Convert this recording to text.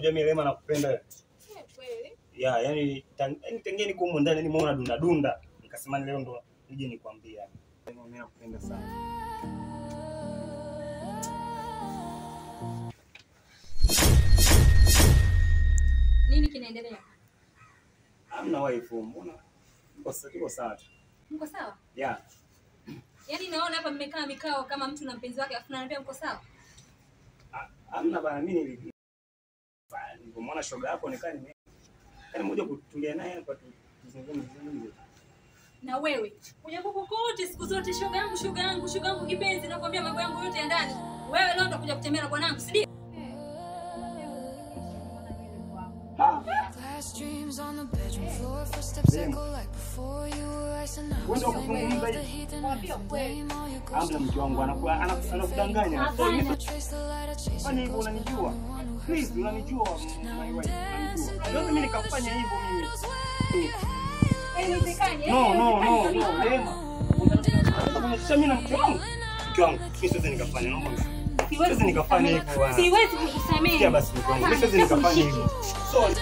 Unajua mimi Lema nakupenda wewe. Kweli? Yeah, yani tengeni niko huko ndani nimeona dunda dunda. Nikasema leo ndo nije nikwambie. Mimi nakupenda sana. Nini kinaendelea? Hamna wife, mbona? Niko sawa. Mko sawa? Yeah. Yaani naona hapa mmekaa mikao kama mtu na mpenzi wake afu ananiambia mko sawa? Hamna bana, mimi nilipomwona shoga yako nikaa moja kutulia naye hapa tuzungumze. Na wewe, kuja kokote siku zote shoga yangu kipenzi nakwambia mambo yangu yote ya ndani. Wewe leo ndo kuja kutembea na bwanangu, si ndio? Dreams on the bedroom floor, footsteps echo like before you were icing out. Wendo kuzungumza hivi. Amna mke wangu anakudanganya. Kwani hivyo unanijua? Please unanijua my wife. Leo mimi nikafanya hivyo mimi. No. Lema. Unataka mimi na mke wangu? Mke wangu, siwezi nikafanya naomba. Siwezi nikafanya hivyo bwana. Siwezi kukusamehe. Basi mke wangu, siwezi nikafanya hivyo. Sorry.